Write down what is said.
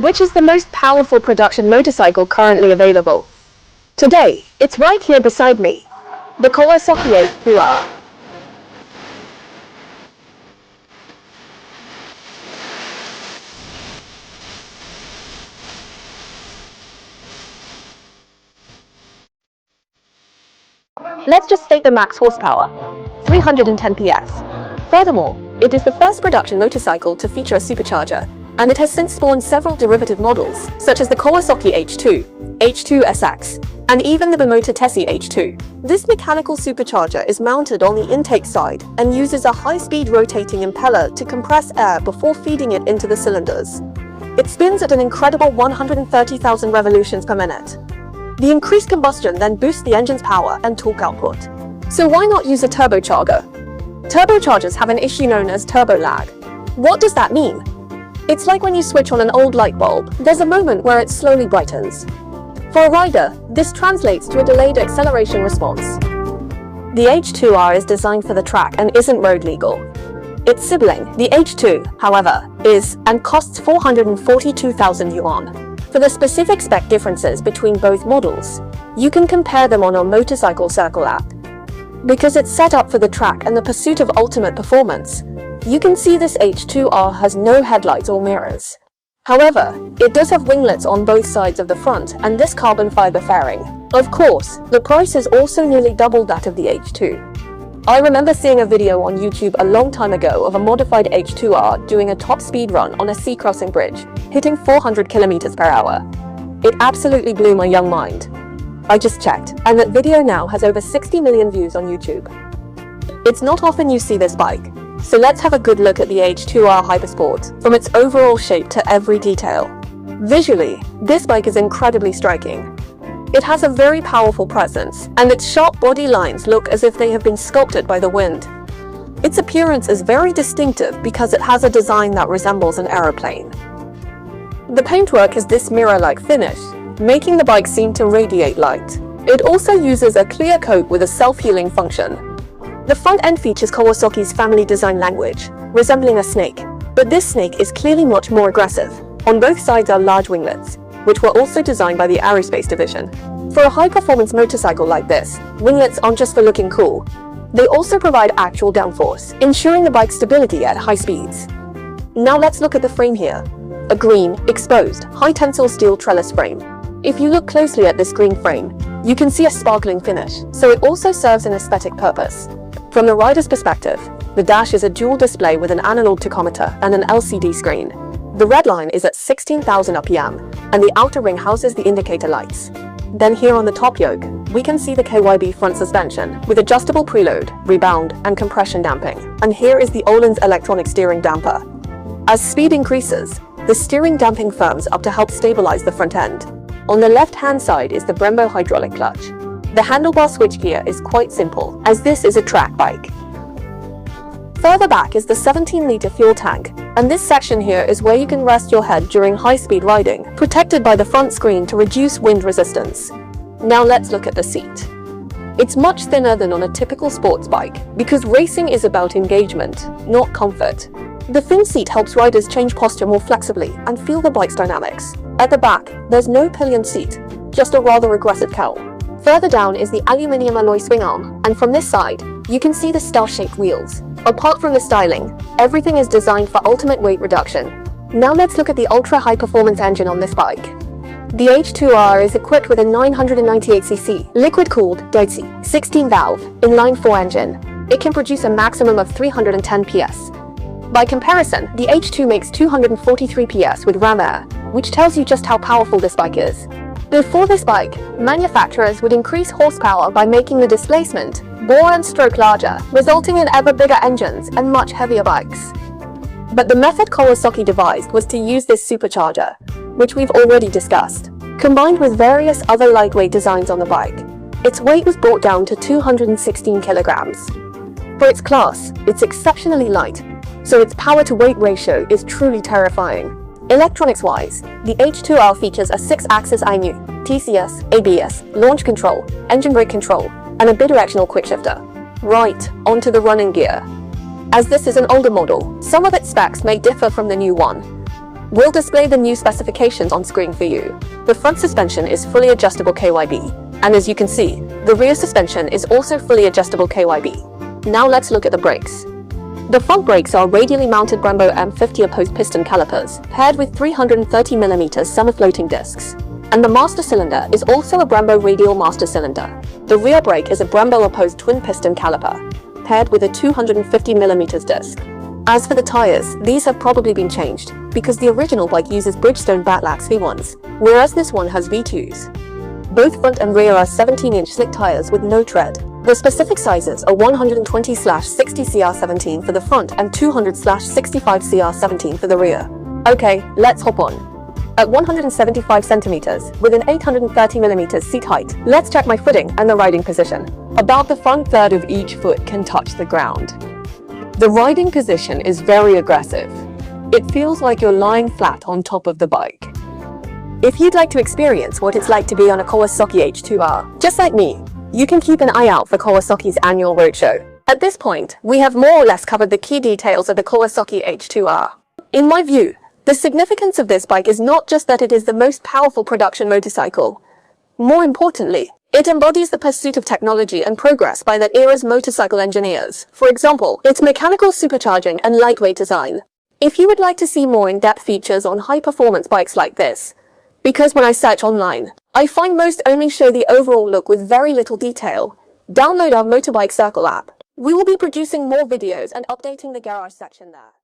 which is the most powerful production motorcycle currently available. Today, it's right here beside me, the Kawasaki H2R. Let's just state the max horsepower, 310 PS. Furthermore, it is the first production motorcycle to feature a supercharger, and it has since spawned several derivative models, such as the Kawasaki H2, H2SX, and even the Bimota Tessie H2. This mechanical supercharger is mounted on the intake side and uses a high-speed rotating impeller to compress air before feeding it into the cylinders. It spins at an incredible 130,000 revolutions per minute. The increased combustion then boosts the engine's power and torque output. So why not use a turbocharger? Turbochargers have an issue known as turbo lag. What does that mean? It's like when you switch on an old light bulb, there's a moment where it slowly brightens. For a rider, this translates to a delayed acceleration response. The H2R is designed for the track and isn't road legal. Its sibling, the H2, however, is and costs 442,000 yuan. For the specific spec differences between both models, you can compare them on our Motorcycle Circle app. Because it's set up for the track and the pursuit of ultimate performance, you can see this H2R has no headlights or mirrors. However, it does have winglets on both sides of the front and this carbon fiber fairing. Of course, the price is also nearly double that of the H2. I remember seeing a video on YouTube a long time ago of a modified H2R doing a top speed run on a sea crossing bridge, hitting 400 km per hour. It absolutely blew my young mind. I just checked, and that video now has over 60 million views on YouTube. It's not often you see this bike, so let's have a good look at the H2R Hypersport, from its overall shape to every detail. Visually, this bike is incredibly striking. It has a very powerful presence, and its sharp body lines look as if they have been sculpted by the wind. Its appearance is very distinctive because it has a design that resembles an aeroplane. The paintwork has this mirror-like finish, making the bike seem to radiate light. It also uses a clear coat with a self-healing function. The front end features Kawasaki's family design language, resembling a snake, but this snake is clearly much more aggressive. On both sides are large winglets, which were also designed by the aerospace division. For a high-performance motorcycle like this, winglets aren't just for looking cool. They also provide actual downforce, ensuring the bike's stability at high speeds. Now let's look at the frame here. A green, exposed, high-tensile steel trellis frame. If you look closely at this green frame, you can see a sparkling finish, so it also serves an aesthetic purpose. From the rider's perspective, the dash is a dual display with an analog tachometer and an LCD screen. The red line is at 16,000 RPM, and the outer ring houses the indicator lights. Then here on the top yoke, we can see the KYB front suspension, with adjustable preload, rebound, and compression damping. And here is the Öhlins electronic steering damper. As speed increases, the steering damping firms up to help stabilize the front end. On the left-hand side is the Brembo hydraulic clutch. The handlebar switchgear is quite simple, as this is a track bike. Further back is the 17-liter fuel tank, and this section here is where you can rest your head during high-speed riding, protected by the front screen to reduce wind resistance. Now let's look at the seat. It's much thinner than on a typical sports bike, because racing is about engagement, not comfort. The thin seat helps riders change posture more flexibly and feel the bike's dynamics. At the back, there's no pillion seat, just a rather aggressive cowl. Further down is the aluminium alloy swing arm, and from this side, you can see the star-shaped wheels. Apart from the styling, everything is designed for ultimate weight reduction. Now let's look at the ultra-high-performance engine on this bike. The H2R is equipped with a 998cc liquid-cooled Deutsche 16-valve inline-4 engine. It can produce a maximum of 310 PS. By comparison, the H2 makes 243 PS with ram air, which tells you just how powerful this bike is. Before this bike, manufacturers would increase horsepower by making the displacement, bore and stroke larger, resulting in ever bigger engines and much heavier bikes. But the method Kawasaki devised was to use this supercharger, which we've already discussed, combined with various other lightweight designs on the bike. Its weight was brought down to 216 kilograms. For its class, it's exceptionally light, so its power-to-weight ratio is truly terrifying. Electronics-wise, the H2R features a 6-axis IMU, TCS, ABS, launch control, engine brake control, and a bidirectional quickshifter. Right, onto the running gear. As this is an older model, some of its specs may differ from the new one. We'll display the new specifications on screen for you. The front suspension is fully adjustable KYB, and as you can see, the rear suspension is also fully adjustable KYB. Now let's look at the brakes. The front brakes are radially mounted Brembo M50 opposed piston calipers, paired with 330mm summer floating discs. And the master cylinder is also a Brembo radial master cylinder. The rear brake is a Brembo opposed twin piston caliper, paired with a 250mm disc. As for the tires, these have probably been changed, because the original bike uses Bridgestone Batlax V1s, whereas this one has V2s. Both front and rear are 17-inch slick tires with no tread. The specific sizes are 120/60 CR17 for the front and 200/65 CR17 for the rear. Okay, let's hop on. At 175 centimeters, with an 830mm seat height, let's check my footing and the riding position. About the front third of each foot can touch the ground. The riding position is very aggressive. It feels like you're lying flat on top of the bike. If you'd like to experience what it's like to be on a Kawasaki H2R, just like me, you can keep an eye out for Kawasaki's annual roadshow. At this point, we have more or less covered the key details of the Kawasaki H2R. In my view, the significance of this bike is not just that it is the most powerful production motorcycle. More importantly, it embodies the pursuit of technology and progress by that era's motorcycle engineers. For example, its mechanical supercharging and lightweight design. If you would like to see more in-depth features on high-performance bikes like this, because when I search online, I find most only show the overall look with very little detail, download our Motorbike Circle app. We will be producing more videos and updating the garage section there.